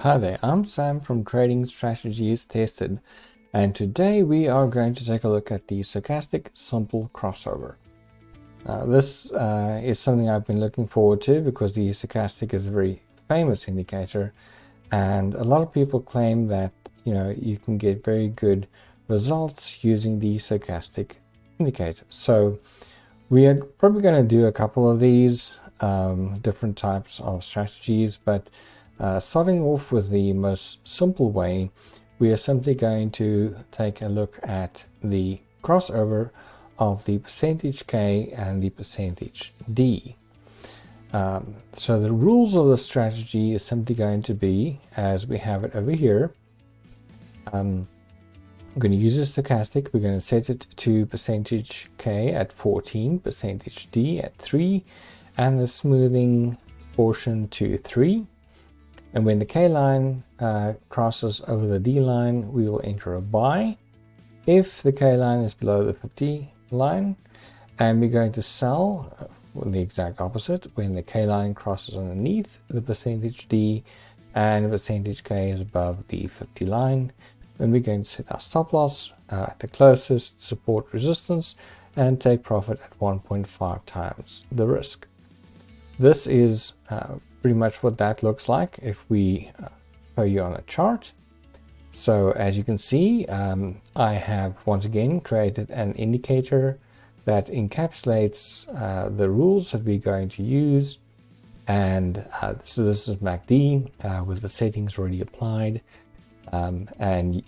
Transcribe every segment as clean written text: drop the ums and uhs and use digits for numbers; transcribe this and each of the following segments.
Hi there, I'm Sam from Trading Strategies Tested, and today we are going to take a look at the stochastic simple crossover. This is something I've been looking forward to because the stochastic is a very famous indicator, and a lot of people claim that you can get very good results using the stochastic indicator. So we are probably going to do a couple of these different types of strategies, but starting off with the most simple way, we are simply going to take a look at the crossover of the percentage K and the percentage D. So the rules of the strategy is simply going to be, as we have it over here, I'm going to use a stochastic. We're going to set it to percentage K at 14, percentage D at 3, and the smoothing portion to 3. And when the K line crosses over the D line, we will enter a buy. If the K line is below the 50 line, and we're going to sell the exact opposite when the K line crosses underneath the percentage D and the percentage K is above the 50 line, then we're going to set our stop loss at the closest support resistance and take profit at 1.5 times the risk. This is pretty much what that looks like if we show you on a chart. So as you can see, I have once again created an indicator that encapsulates the rules that we're going to use. And so this is MACD with the settings already applied. And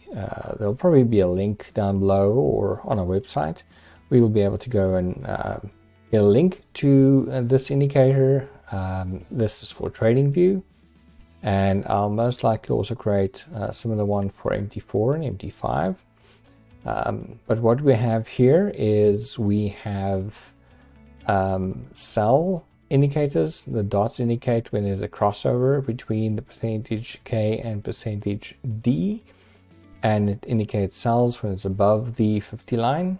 there'll probably be a link down below or on our website. We will be able to go and get a link to this indicator. This is for TradingView, and I'll most likely also create a similar one for MT4 and MT5. But what we have here is we have sell indicators. The dots indicate when there's a crossover between the percentage K and percentage D, and it indicates sells when it's above the 50 line,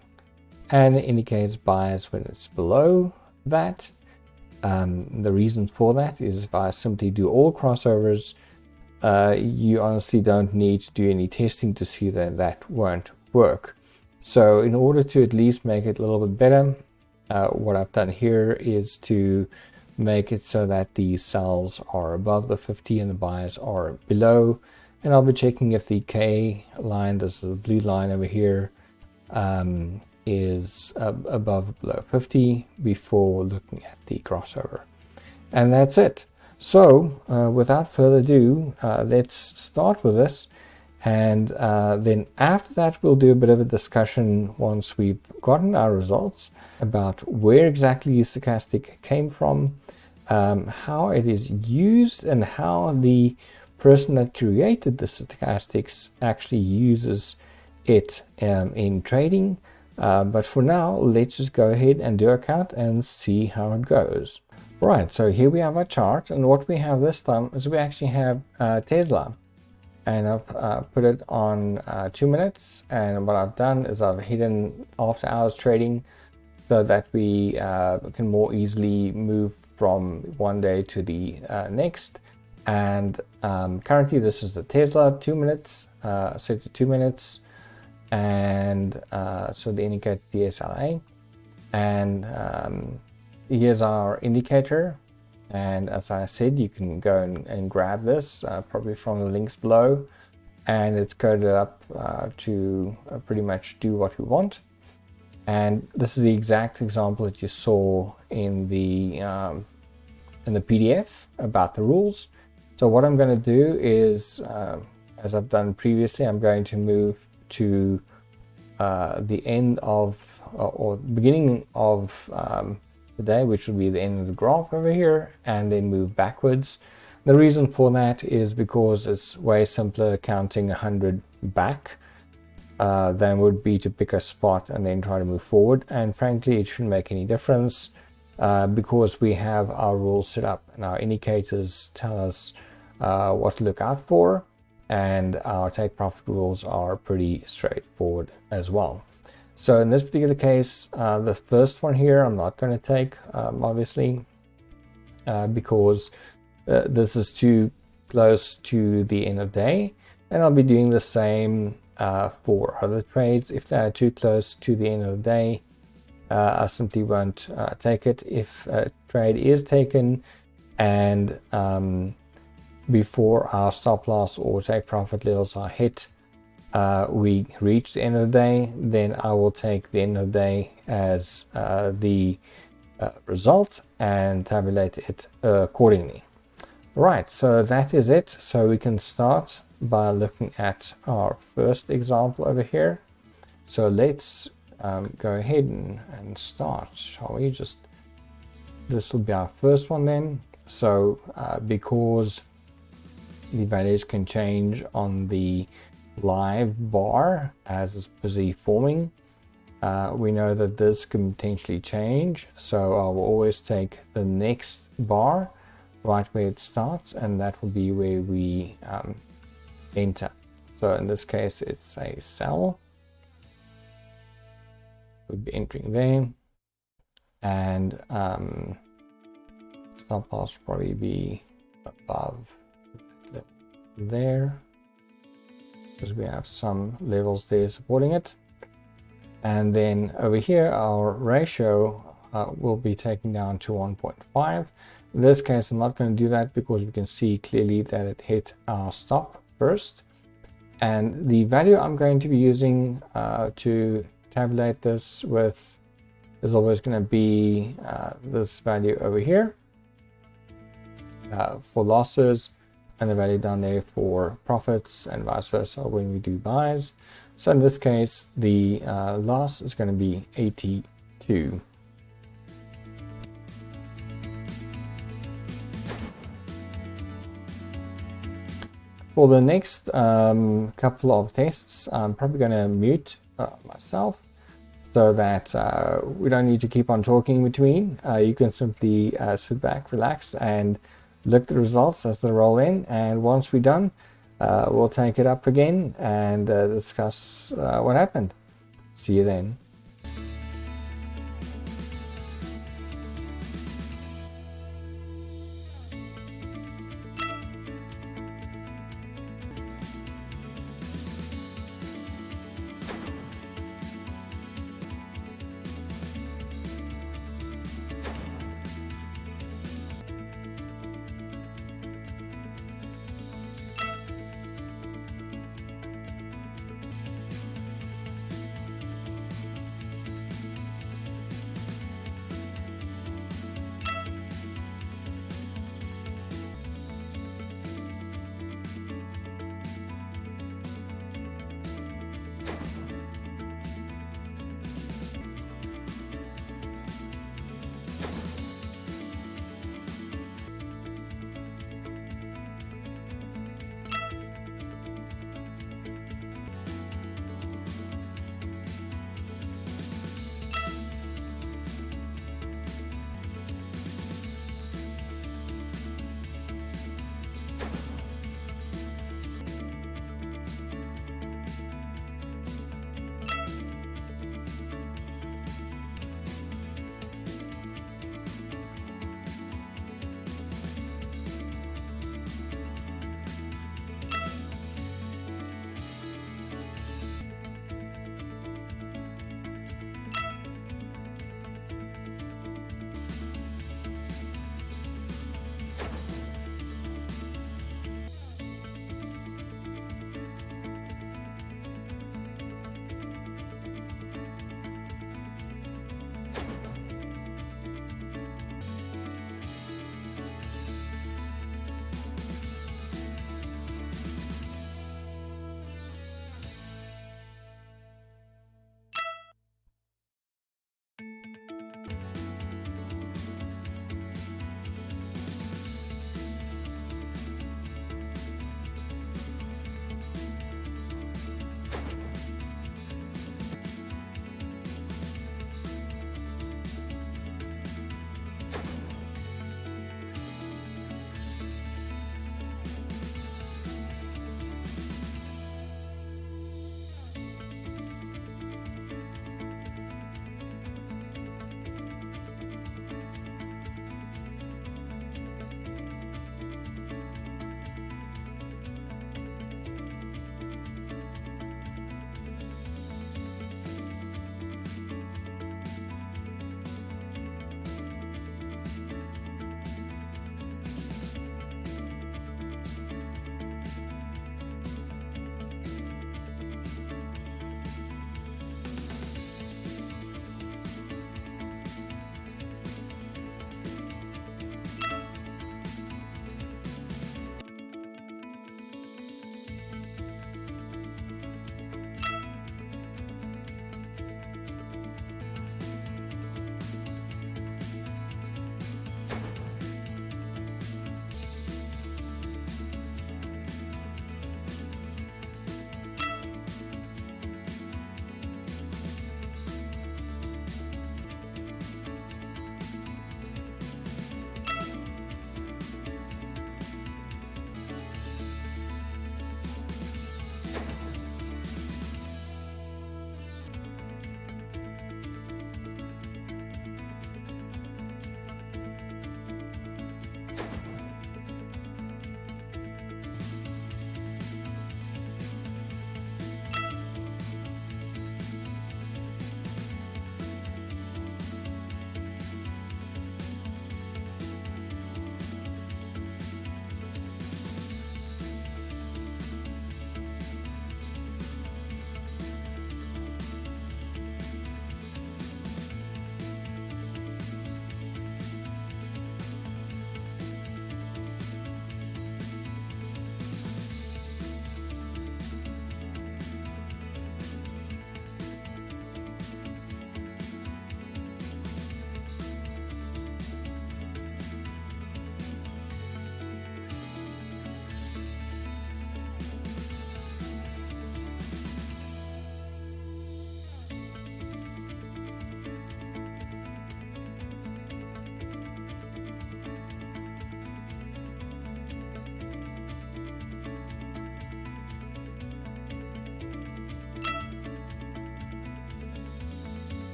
and it indicates buys when it's below that. The reason for that is if I simply do all crossovers, you honestly don't need to do any testing to see that that won't work. So in order to at least make it a little bit better, what I've done here is to make it so that the sells are above the 50 and the buys are below. And I'll be checking if the K line, this is the blue line over here, is above or below 50 before looking at the crossover. And that's it. So without further ado, let's start with this, and then after that we'll do a bit of a discussion once we've gotten our results about where exactly the stochastic came from, how it is used, and how the person that created the stochastics actually uses it in trading. But for now, let's just go ahead and do a count and see how it goes. Right, so here we have our chart, and what we have this time is we actually have Tesla, and I've put it on 2 minutes, and what I've done is I've hidden after hours trading so that we can more easily move from one day to the next. And currently this is the Tesla 2 minutes, set to 2 minutes. And so they indicate the SLA, and here's our indicator. And as I said, you can go and grab this probably from the links below, and it's coded up to pretty much do what we want. And this is the exact example that you saw in the PDF about the rules. So what I'm going to do is, as I've done previously, I'm going to move to the end of or beginning of the day, which will be the end of the graph over here, and then move backwards. The reason for that is because it's way simpler counting 100 back than would be to pick a spot and then try to move forward. And frankly, it shouldn't make any difference because we have our rules set up and our indicators tell us what to look out for. And our take profit rules are pretty straightforward as well. So in this particular case, the first one here I'm not going to take, obviously, because this is too close to the end of day, and I'll be doing the same for other trades. If they are too close to the end of the day, I simply won't take it. If a trade is taken and before our stop loss or take profit levels are hit, we reach the end of the day, then I will take the end of the day as the result and tabulate it accordingly. Right, so that is it. So we can start by looking at our first example over here. So let's go ahead and start, shall we? This will be our first one then. So because the values can change on the live bar as it's busy forming, we know that this can potentially change. So I will always take the next bar right where it starts, and that will be where we enter. So in this case, it's a sell. We'll be entering there, and stop loss will probably be above there because we have some levels there supporting it. And then over here, our ratio will be taken down to 1.5. In this case, I'm not going to do that because we can see clearly that it hit our stop first. And the value I'm going to be using to tabulate this with is always going to be this value over here for losses, and the value down there for profits, and vice versa when we do buys. So in this case, the loss is going to be 82. For the next couple of tests, I'm probably going to mute myself so that we don't need to keep on talking in between. You can simply sit back, relax, and look at the results as they roll in. And once we're done, we'll take it up again and discuss what happened. See you then.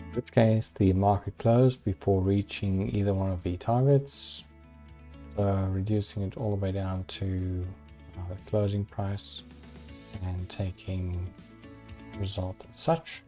In this case, the market closed before reaching either one of the targets, reducing it all the way down to the closing price and taking the result as such.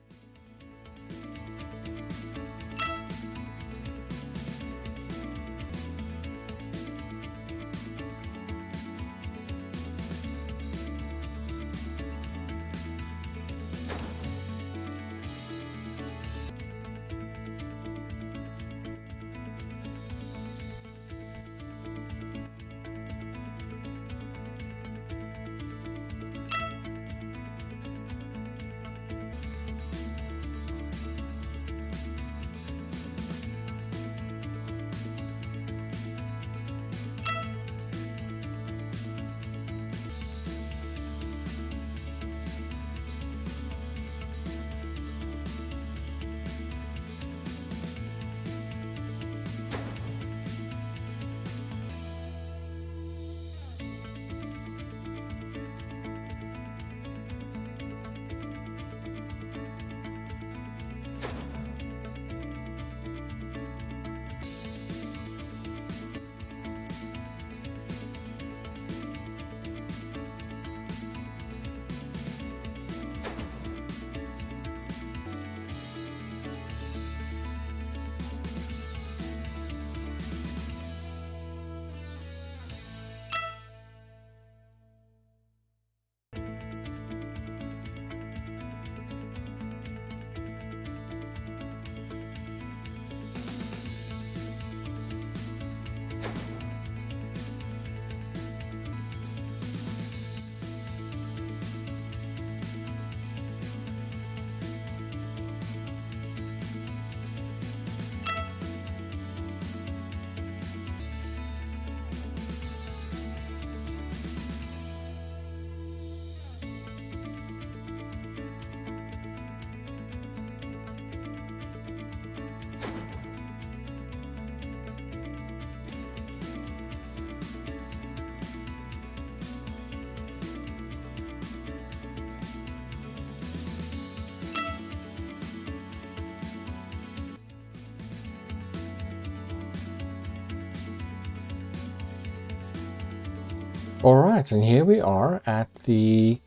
All right, and here we are at the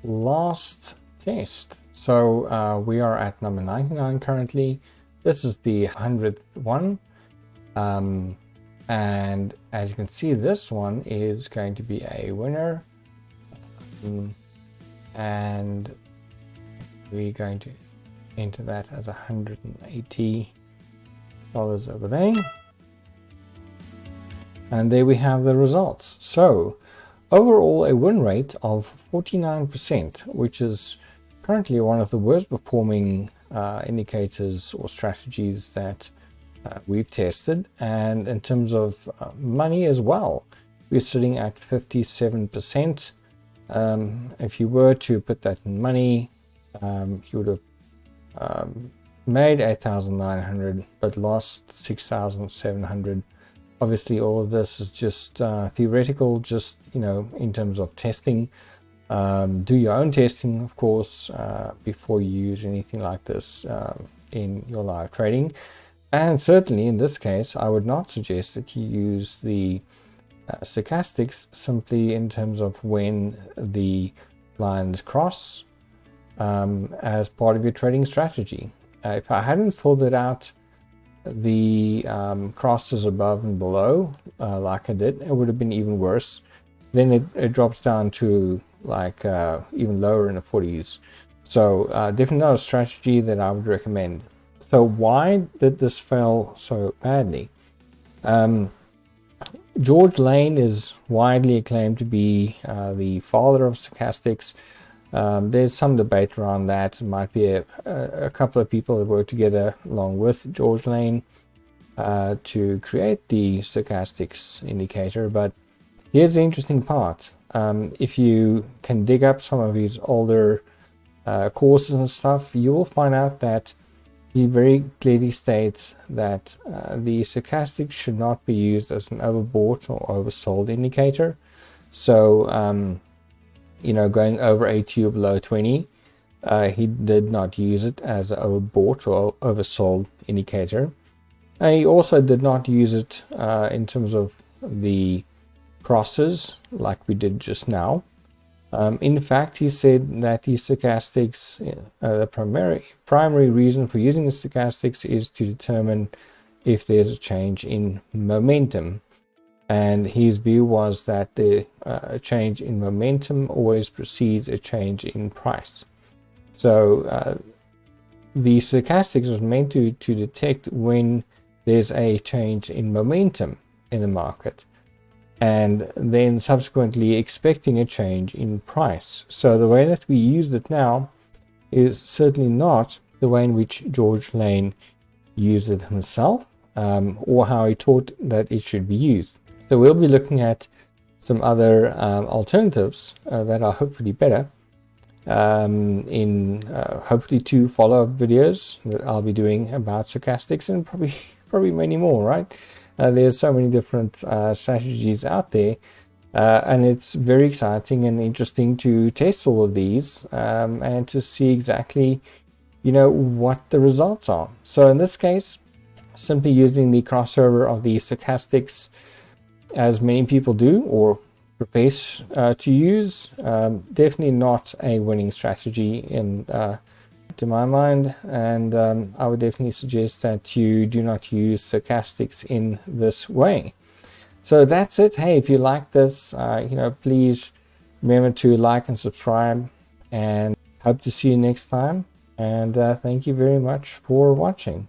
last test. So we are at number 99 currently. This is the 100th one. And as you can see, this one is going to be a winner. And we're going to enter that as $180 over there. And there we have the results. So overall, a win rate of 49%, which is currently one of the worst performing indicators or strategies that we've tested. And in terms of money as well, we're sitting at 57%. If you were to put that in money, you would have made 8,900 but lost 6,700. Obviously, all of this is just theoretical, just, you know, in terms of testing. Do your own testing, of course, before you use anything like this in your live trading. And certainly in this case, I would not suggest that you use the stochastics simply in terms of when the lines cross as part of your trading strategy. If I hadn't filled it out, the crosses above and below like I did, it would have been even worse. Then it drops down to like even lower in the 40s. So definitely not a strategy that I would recommend. So why did this fail so badly? George Lane is widely acclaimed to be the father of stochastics. There's some debate around that. It might be a couple of people that work together along with George Lane to create the stochastics indicator. But here's the interesting part. If you can dig up some of his older courses and stuff, you will find out that he very clearly states that the stochastics should not be used as an overbought or oversold indicator. So you know, going over 80 or below 20 He did not use it as an overbought or oversold indicator. And he also did not use it in terms of the crosses like we did just now. In fact, he said that the stochastics, the primary reason for using the stochastics is to determine if there's a change in momentum. And his view was that the change in momentum always precedes a change in price. So the stochastics was meant to detect when there's a change in momentum in the market, and then subsequently expecting a change in price. So the way that we used it now is certainly not the way in which George Lane used it himself, or how he taught that it should be used. So we'll be looking at some other alternatives that are hopefully better in hopefully 2 follow-up videos that I'll be doing about stochastics, and probably many more, right? There's so many different strategies out there, and it's very exciting and interesting to test all of these and to see exactly, what the results are. So in this case, simply using the crossover of the stochastics, as many people do or profess to use, definitely not a winning strategy to my mind, and I would definitely suggest that you do not use stochastics in this way. So that's it. Hey, if you like this, please remember to like and subscribe, and hope to see you next time. And thank you very much for watching.